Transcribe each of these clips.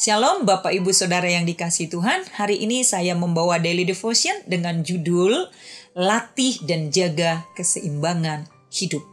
Shalom Bapak Ibu Saudara yang dikasihi Tuhan. Hari ini saya membawa daily devotion dengan judul Latih dan Jaga Keseimbangan Hidup.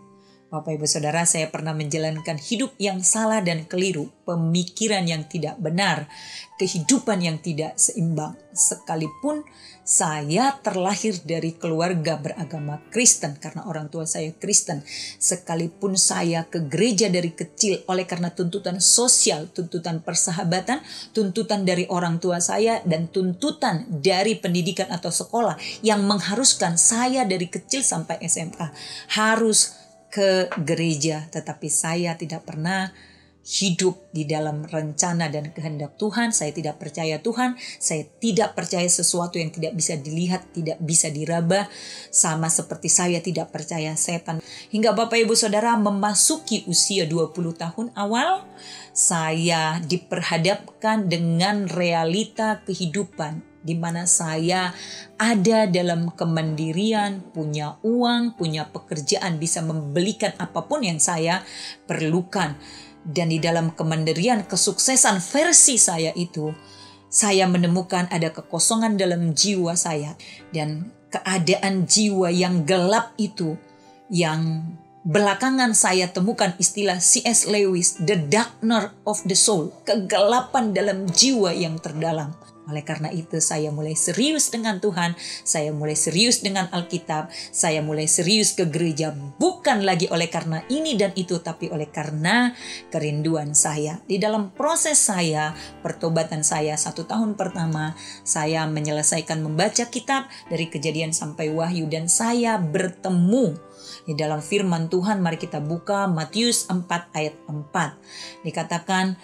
Bapak Ibu Saudara, saya pernah menjalankan hidup yang salah dan keliru, pemikiran yang tidak benar, kehidupan yang tidak seimbang. Sekalipun saya terlahir dari keluarga beragama Kristen karena orang tua saya Kristen, sekalipun saya ke gereja dari kecil oleh karena tuntutan sosial, tuntutan persahabatan, tuntutan dari orang tua saya, dan tuntutan dari pendidikan atau sekolah yang mengharuskan saya dari kecil sampai SMA harus ke gereja, tetapi saya tidak pernah hidup di dalam rencana dan kehendak Tuhan. Saya tidak percaya Tuhan, saya tidak percaya sesuatu yang tidak bisa dilihat, tidak bisa diraba, sama seperti saya tidak percaya setan. Hingga Bapak Ibu Saudara memasuki usia 20 tahun awal, saya diperhadapkan dengan realita kehidupan di mana saya ada dalam kemandirian, punya uang, punya pekerjaan, bisa membelikan apapun yang saya perlukan. Dan di dalam kemandirian, kesuksesan versi saya itu, saya menemukan ada kekosongan dalam jiwa saya. Dan keadaan jiwa yang gelap itu, yang belakangan saya temukan istilah C.S. Lewis, the darkness of the soul, kegelapan dalam jiwa yang terdalam. Oleh karena itu saya mulai serius dengan Tuhan, saya mulai serius dengan Alkitab, saya mulai serius ke gereja, bukan lagi oleh karena ini dan itu, tapi oleh karena kerinduan saya. Di dalam proses saya, pertobatan saya 1 tahun pertama, saya menyelesaikan membaca kitab dari Kejadian sampai Wahyu, dan saya bertemu di dalam firman Tuhan. Mari kita buka Matius 4 ayat 4. Dikatakan,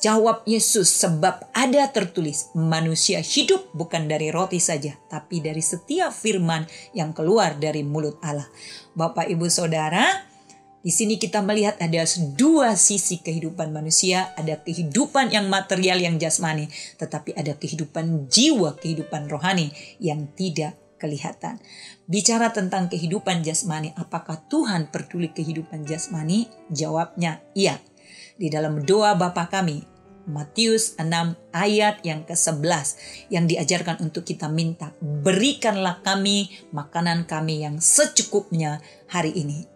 jawab Yesus, sebab ada tertulis, manusia hidup bukan dari roti saja, tapi dari setiap firman yang keluar dari mulut Allah. Bapak Ibu Saudara, di sini kita melihat ada dua sisi kehidupan manusia. Ada kehidupan yang material, yang jasmani, tetapi ada kehidupan jiwa, kehidupan rohani yang tidak kelihatan. Bicara tentang kehidupan jasmani, apakah Tuhan peduli kehidupan jasmani? Jawabnya iya. Di dalam doa Bapa kami, Matius 6 ayat yang ke-11, yang diajarkan untuk kita minta, berikanlah kami makanan kami yang secukupnya hari ini.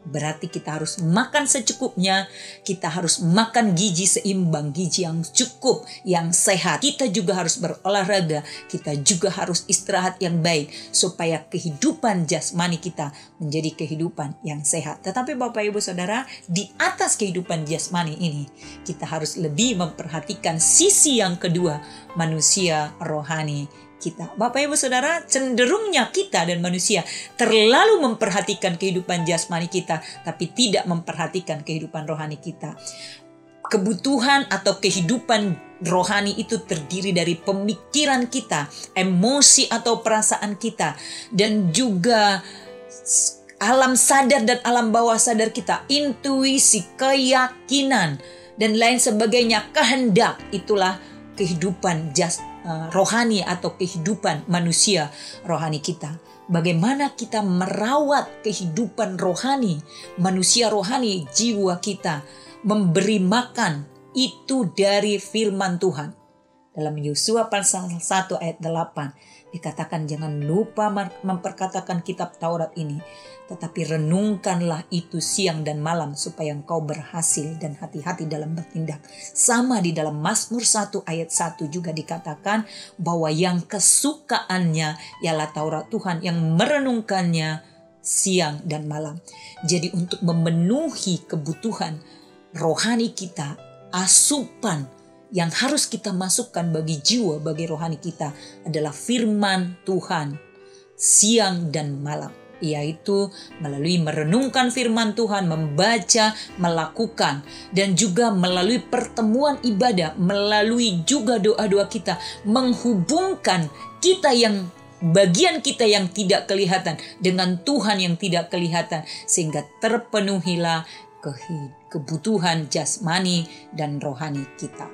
Berarti kita harus makan secukupnya, kita harus makan gizi seimbang, gizi yang cukup, yang sehat. Kita juga harus berolahraga, kita juga harus istirahat yang baik, supaya kehidupan jasmani kita menjadi kehidupan yang sehat. Tetapi Bapak Ibu Saudara, di atas kehidupan jasmani ini, kita harus lebih memperhatikan sisi yang kedua, manusia rohani kita. Bapak Ibu Saudara, cenderungnya kita dan manusia terlalu memperhatikan kehidupan jasmani kita, tapi tidak memperhatikan kehidupan rohani kita. Kebutuhan atau kehidupan rohani itu terdiri dari pemikiran kita, emosi atau perasaan kita, dan juga alam sadar dan alam bawah sadar kita, intuisi, keyakinan, dan lain sebagainya, kehendak. Itulah kehidupan rohani atau kehidupan manusia rohani kita. Bagaimana kita merawat kehidupan rohani, manusia rohani, jiwa kita, memberi makan itu dari firman Tuhan. Dalam Yosua pasal 1 ayat 8 dikatakan, jangan lupa memperkatakan kitab Taurat ini, tetapi renungkanlah itu siang dan malam supaya engkau berhasil dan hati-hati dalam bertindak. Sama di dalam Mazmur 1 ayat 1 juga dikatakan bahwa yang kesukaannya ialah Taurat Tuhan, yang merenungkannya siang dan malam. Jadi untuk memenuhi kebutuhan rohani kita, asupan yang harus kita masukkan bagi jiwa, bagi rohani kita adalah firman Tuhan siang dan malam, yaitu melalui merenungkan firman Tuhan, membaca, melakukan, dan juga melalui pertemuan ibadah, melalui juga doa-doa kita, menghubungkan kita yang bagian kita yang tidak kelihatan dengan Tuhan yang tidak kelihatan, sehingga terpenuhilah kebutuhan jasmani dan rohani kita.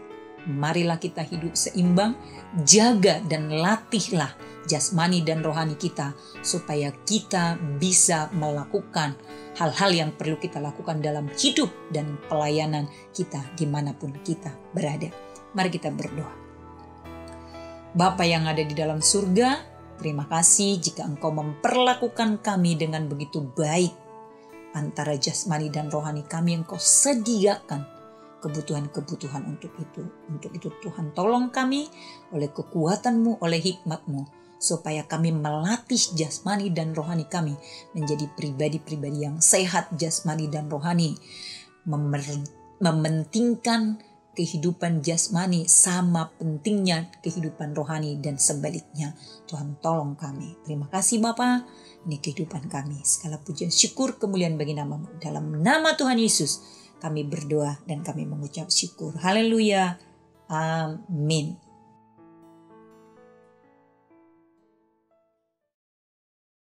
Marilah kita hidup seimbang, jaga dan latihlah jasmani dan rohani kita, supaya kita bisa melakukan hal-hal yang perlu kita lakukan dalam hidup dan pelayanan kita dimanapun kita berada. Mari kita berdoa. Bapa yang ada di dalam surga, terima kasih jika Engkau memperlakukan kami dengan begitu baik. Antara jasmani dan rohani kami Engkau sediakan kebutuhan-kebutuhan untuk itu. Untuk itu Tuhan tolong kami oleh kekuatan-Mu, oleh hikmat-Mu, supaya kami melatih jasmani dan rohani kami menjadi pribadi-pribadi yang sehat jasmani dan rohani. Mementingkan kehidupan jasmani sama pentingnya kehidupan rohani dan sebaliknya. Tuhan tolong kami. Terima kasih Bapa. Ini kehidupan kami. Segala pujian syukur kemuliaan bagi nama-Mu. Dalam nama Tuhan Yesus kami berdoa dan kami mengucap syukur. Haleluya. Amin.